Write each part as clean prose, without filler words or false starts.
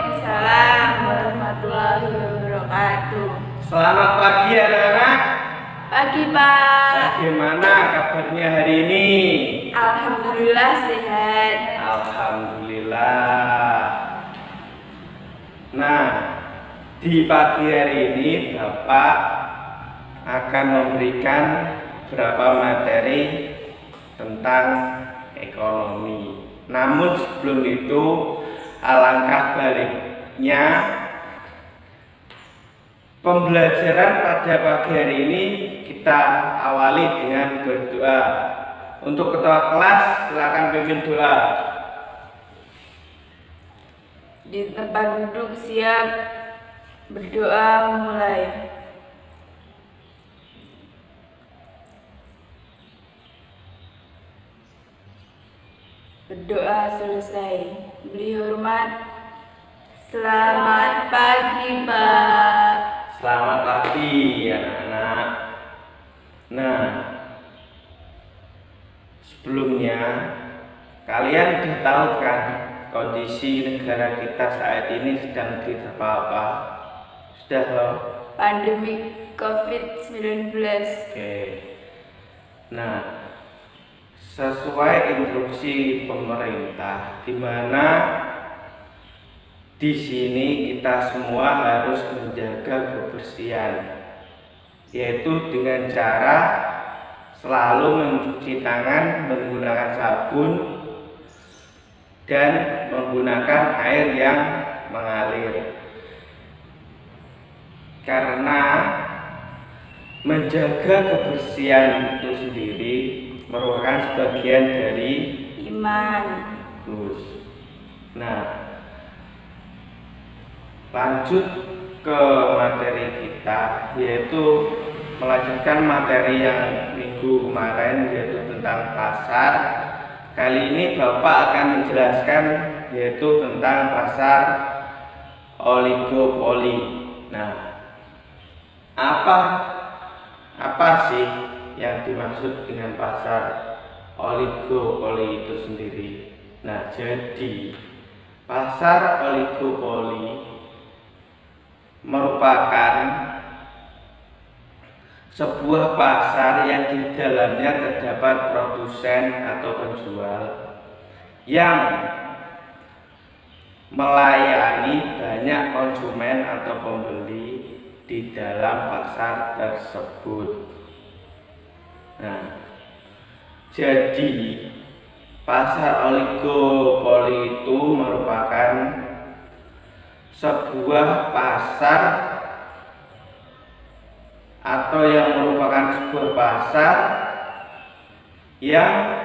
Waalaikumsalam warahmatullahi wabarakatuh. Selamat pagi anak-anak. Pagi Pak. Bagaimana kabarnya hari ini? Alhamdulillah sehat. Alhamdulillah. Nah, di pagi hari ini Bapak akan memberikan beberapa materi tentang ekonomi. Namun sebelum itu, alangkah baiknya pembelajaran pada pagi hari ini kita awali dengan berdoa. Untuk ketua kelas, silakan pimpin doa. Di tempat duduk siap, berdoa mulai. Berdoa selesai. Beri hormat. Selamat pagi Pak. Selamat pagi anak-anak. Nah, sebelumnya kalian sudah tahu kan kondisi negara kita saat ini sedang diterpa apa? Sudah loh? Pandemi COVID-19. Oke. Nah, sesuai instruksi pemerintah, di mana di sini kita semua harus menjaga kebersihan, yaitu dengan cara selalu mencuci tangan menggunakan sabun dan menggunakan air yang mengalir. Karena menjaga kebersihan itu sendiri merupakan sebagian dari Iman. Terus. Nah, lanjut ke materi kita, yaitu melanjutkan materi yang minggu kemarin, yaitu tentang pasar. Kali ini Bapak akan menjelaskan yaitu tentang pasar oligopoli. Nah, apa sih yang dimaksud dengan pasar oligopoli itu sendiri? Nah, jadi pasar oligopoli merupakan sebuah pasar yang di dalamnya terdapat produsen atau penjual yang melayani banyak konsumen atau pembeli di dalam pasar tersebut. Nah, jadi pasar oligopoli itu merupakan sebuah pasar atau yang merupakan sebuah pasar yang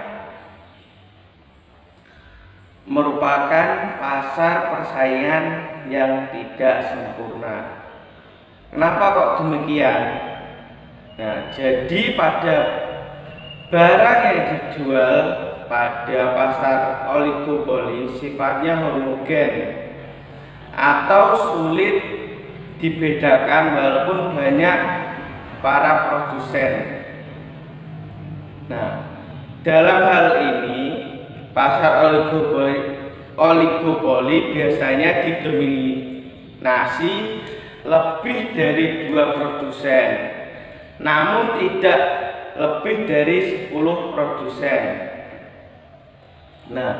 merupakan pasar persaingan yang tidak sempurna. Kenapa kok demikian? Nah, jadi pada barang yang dijual pada pasar oligopoli sifatnya homogen atau sulit dibedakan walaupun banyak para produsen. Nah, dalam hal ini pasar oligopoli biasanya didominasi lebih dari 2 produsen, namun tidak lebih dari 10 produsen. Nah,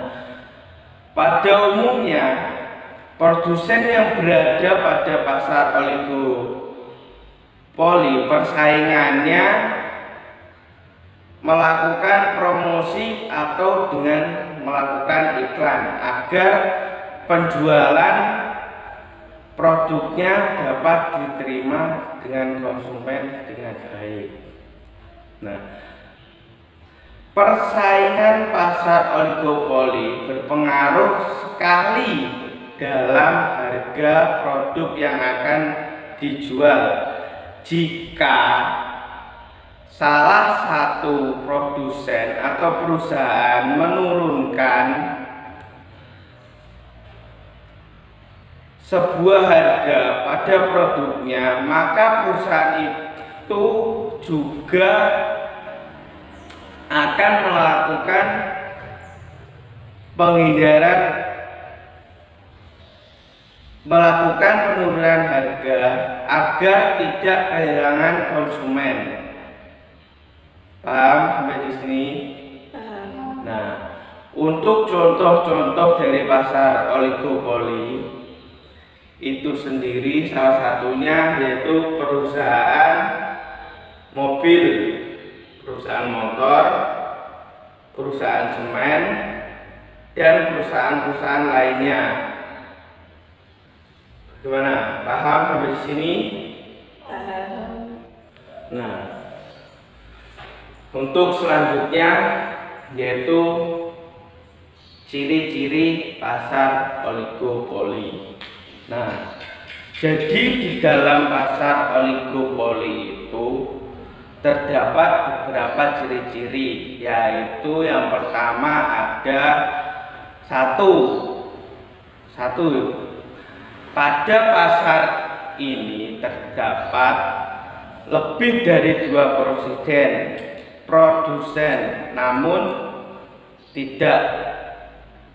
pada umumnya produsen yang berada pada pasar oligopoli persaingannya melakukan promosi atau dengan melakukan iklan agar penjualan produknya dapat diterima dengan konsumen dengan baik. Nah, persaingan pasar oligopoli berpengaruh sekali dalam harga produk yang akan dijual. Jika salah satu produsen atau perusahaan menurunkan sebuah harga pada produknya, maka perusahaan itu juga akan melakukan melakukan penurunan harga agar tidak kehilangan konsumen. Paham sampai di sini? Paham. Nah, untuk contoh-contoh dari pasar oligopoli itu sendiri salah satunya yaitu perusahaan mobil, perusahaan motor, perusahaan semen, dan perusahaan-perusahaan lainnya. Gimana? Paham sampai di sini? Paham. Nah, untuk selanjutnya yaitu ciri-ciri pasar oligopoli. Nah, jadi di dalam pasar oligopoli itu terdapat beberapa ciri-ciri, yaitu yang pertama ada satu pada pasar ini terdapat lebih dari 2 produsen, namun tidak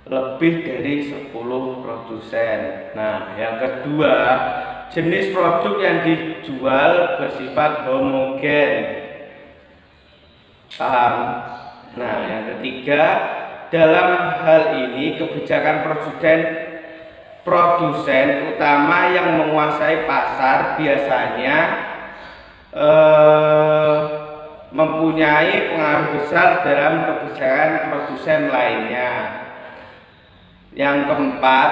lebih dari 10 produsen. Nah, yang kedua, jenis produk yang dijual bersifat homogen. Paham? Nah, yang ketiga, dalam hal ini kebijakan produsen utama yang menguasai pasar biasanya mempunyai pengaruh besar dalam kebijakan produsen lainnya. Yang keempat,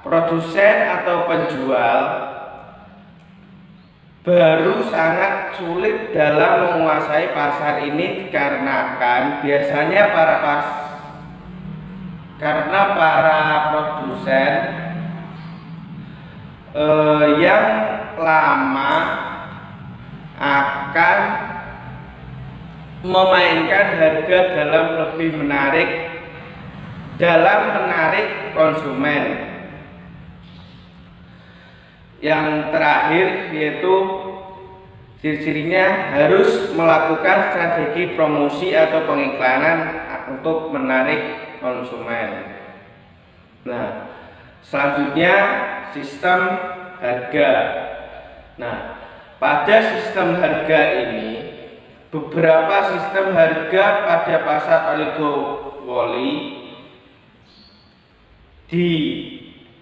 produsen atau penjual baru sangat sulit dalam menguasai pasar ini dikarenakan biasanya karena para produsen yang lama akan memainkan harga dalam menarik konsumen. Yang terakhir yaitu ciri-cirinya harus melakukan strategi promosi atau pengiklanan untuk menarik konsumen. Nah, selanjutnya sistem harga. Nah, pada sistem harga ini beberapa sistem harga pada pasar oligopoli di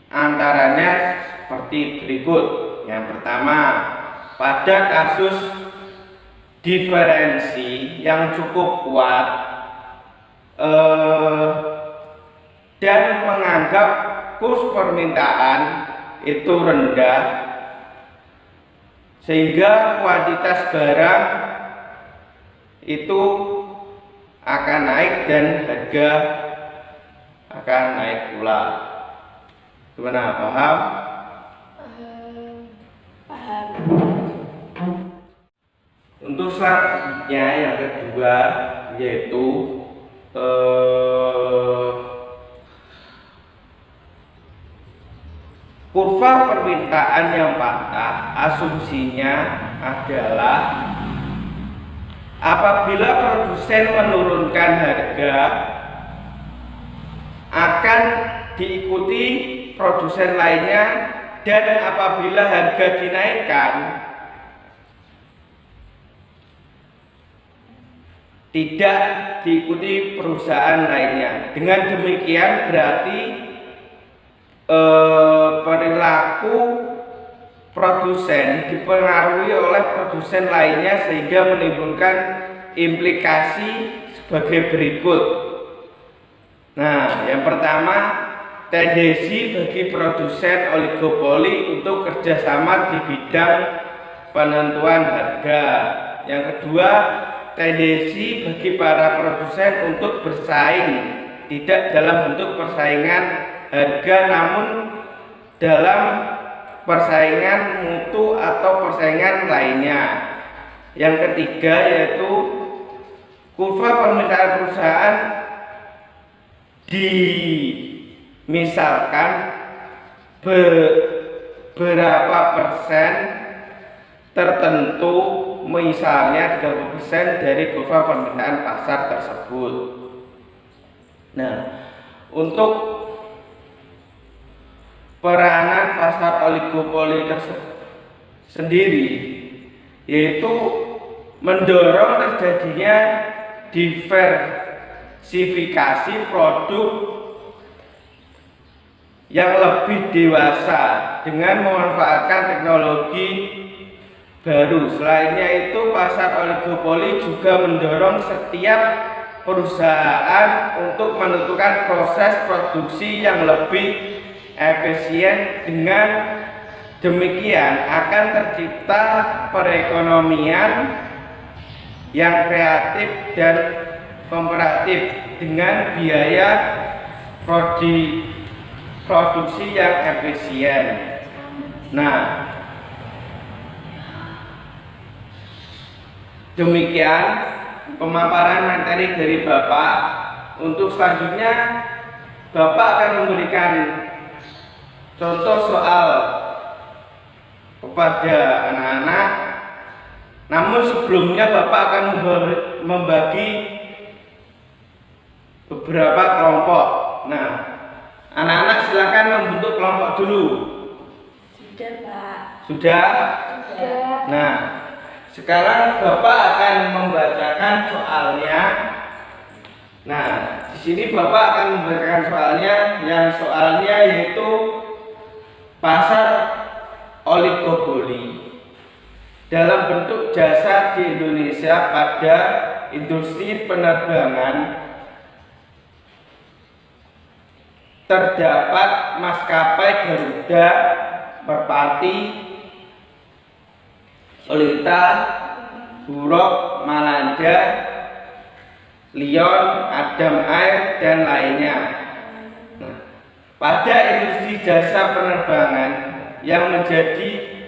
antaranya seperti berikut. Yang pertama, pada kasus diferensi yang cukup kuat dan menganggap kurs permintaan itu rendah sehingga kuantitas barang itu akan naik dan harga akan naik pula. Gimana, paham? Paham. Untuk selanjutnya yang kedua yaitu kurva permintaan yang patah. Asumsinya adalah apabila produsen menurunkan harga akan diikuti produsen lainnya, dan apabila harga dinaikkan tidak diikuti perusahaan lainnya. Dengan demikian berarti perilaku produsen dipengaruhi oleh produsen lainnya sehingga menimbulkan implikasi sebagai berikut. Nah, yang pertama, tendensi bagi produsen oligopoli untuk kerjasama di bidang penentuan harga. Yang kedua, tendensi bagi para produsen untuk bersaing, tidak dalam bentuk persaingan harga namun dalam persaingan mutu atau persaingan lainnya. Yang ketiga yaitu kurva permintaan perusahaan misalkan berapa persen tertentu, misalnya 30% dari kurva permintaan pasar tersebut. Nah, untuk peranan pasar oligopoli sendiri, yaitu mendorong terjadinya diversifikasi produk yang lebih dewasa dengan memanfaatkan teknologi baru. Selainnya itu, pasar oligopoli juga mendorong setiap perusahaan untuk menentukan proses produksi yang lebih efisien. Dengan demikian akan tercipta perekonomian yang kreatif dan komparatif dengan biaya produksi yang efisien. Nah, demikian pemaparan materi dari Bapak. Untuk selanjutnya, Bapak akan memberikan contoh soal kepada anak-anak. Namun sebelumnya Bapak akan membagi beberapa kelompok. Nah, anak-anak silakan membentuk kelompok dulu. Sudah, Pak. Sudah? Sudah. Nah, sekarang Bapak akan membacakan soalnya. Nah, di sini Bapak akan membacakan soalnya. Yang soalnya yaitu pasar oligopoli dalam bentuk jasa di Indonesia pada industri penerbangan. Terdapat maskapai Garuda, Merpati, Lita, Buruk, Malanda, Lion, Adam Air, dan lainnya. Nah, pada industri jasa penerbangan yang menjadi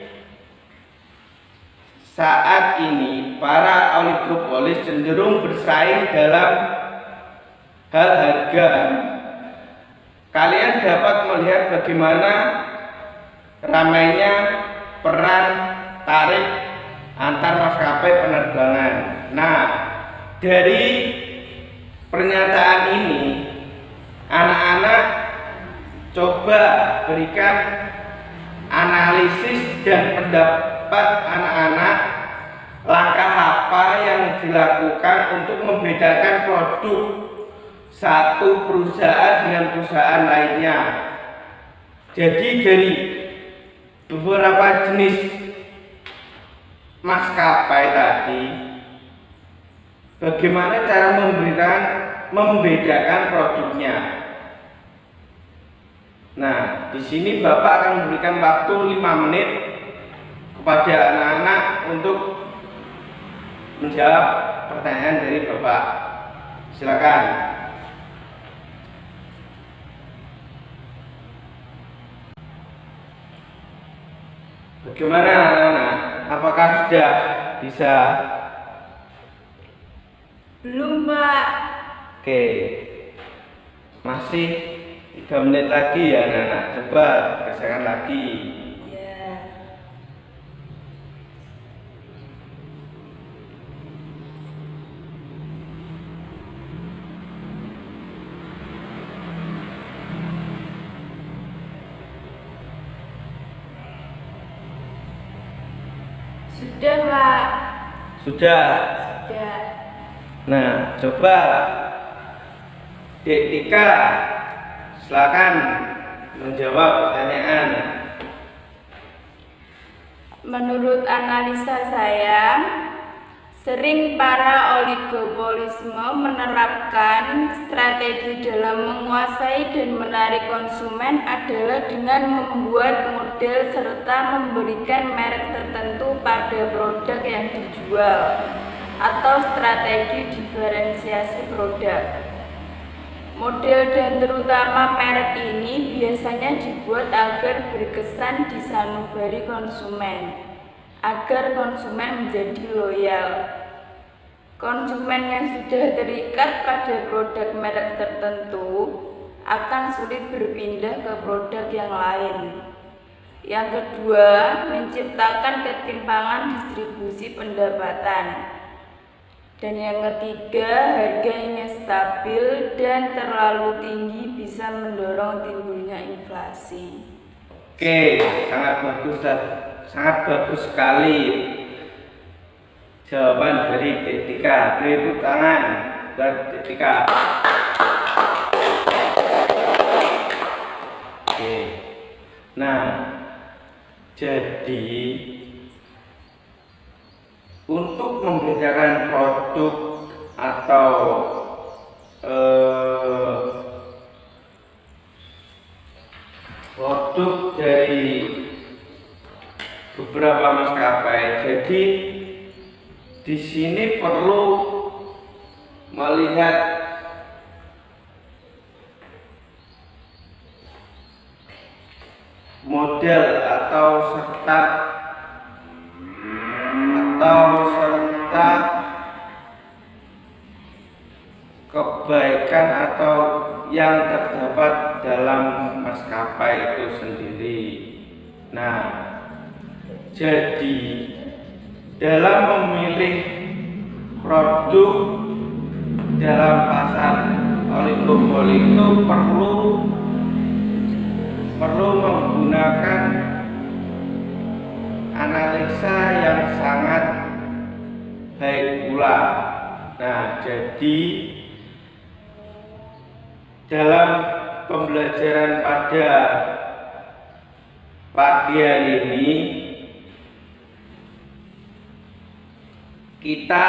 saat ini, para oligopolis cenderung bersaing dalam hal harga. Kalian dapat melihat bagaimana ramainya peran tarik antar maskapai penerbangan. Nah, dari pernyataan ini, anak-anak coba berikan analisis dan pendapat anak-anak, langkah apa yang dilakukan untuk membedakan produk satu perusahaan dengan perusahaan lainnya. Jadi dari beberapa jenis maskapai tadi, bagaimana cara membedakan produknya. Nah, di sini Bapak akan memberikan waktu 5 menit kepada anak-anak untuk menjawab pertanyaan dari Bapak. Silakan. Bagaimana anak-anak? Apakah sudah bisa? Belum, Pak. Oke, masih 3 menit lagi ya anak-anak. Coba kerjakan lagi. Ya. Sudah, Pak. Sudah. Sudah. Nah, coba Dek Tika, silakan menjawab pertanyaan. Menurut analisa saya, sering para oligopolisme menerapkan strategi dalam menguasai dan menarik konsumen adalah dengan membuat model serta memberikan merek tertentu pada produk yang dijual atau strategi diferensiasi produk. Model dan terutama merek ini biasanya dibuat agar berkesan di sanubari konsumen, agar konsumen menjadi loyal. Konsumen yang sudah terikat pada produk merek tertentu akan sulit berpindah ke produk yang lain. Yang kedua, menciptakan ketimpangan distribusi pendapatan. Dan yang ketiga, harganya stabil dan terlalu tinggi bisa mendorong timbulnya inflasi. Oke, sangat bagus sekali jawaban dari Detika. Tepuk tangan buat Detika. Oke, nah jadi untuk membedakan produk atau produk dari beberapa maskapai, jadi di sini perlu melihat model atau serta kebaikan atau yang terdapat dalam maskapai itu sendiri. Nah, jadi dalam memilih produk dalam pasar oligopoli itu perlu menggunakan analisa yang sangat baik pula. Nah, jadi dalam pembelajaran pada pagi hari ini kita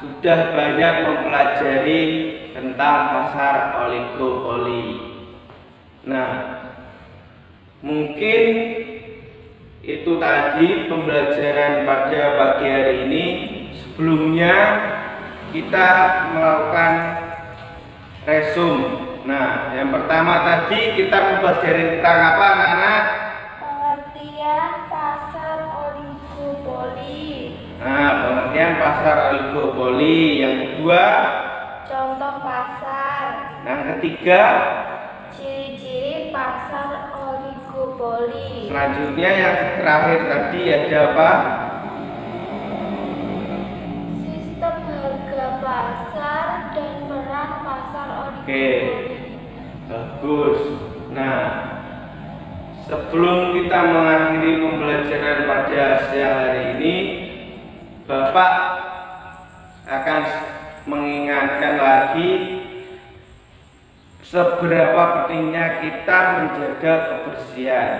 sudah banyak mempelajari tentang pasar oligopoli. Nah, mungkin itu tadi pembelajaran pada pagi hari ini. Sebelumnya kita melakukan resum. Nah, yang pertama tadi kita mempelajari tentang apa, anak-anak? Pengertian pasar oligopoli. Nah, pengertian pasar oligopoli. Yang kedua, Contoh pasar. yang ketiga, Ciri-ciri pasar oligopoli. selanjutnya yang terakhir tadi ada apa? Sistem harga pasar dan peran pasar Oke, oligopoli. bagus. Nah, sebelum kita mengakhiri pembelajaran pada siang hari ini, Bapak akan mengingatkan lagi seberapa pentingnya kita menjaga kebersihan.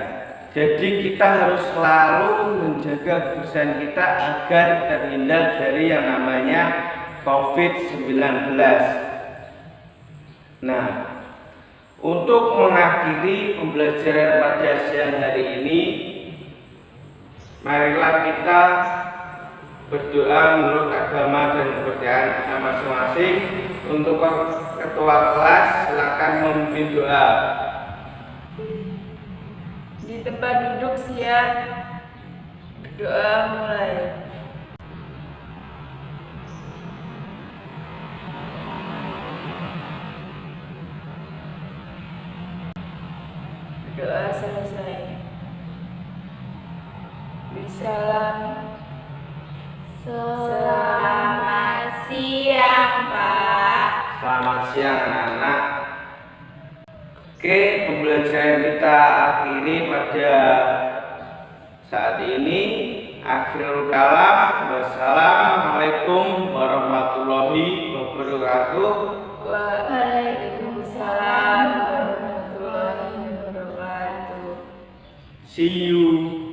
Jadi kita harus selalu menjaga kebersihan kita agar terhindar dari yang namanya COVID-19. Nah, untuk mengakhiri pembelajaran pada siang hari ini, marilah kita berdoa menurut agama dan kepercayaan kita masing-masing. Untuk ketua kelas, silakan memimpin doa. Di tempat duduk siap. Berdoa mulai. Berdoa selesai. Bisalam. Selamat siang, Pak. Selamat siang, anak-anak. Oke, pembelajaran kita akhiri pada saat ini. Akhirul kalam. Wassalamualaikum warahmatullahi wabarakatuh. Waalaikumsalam warahmatullahi wabarakatuh. See you.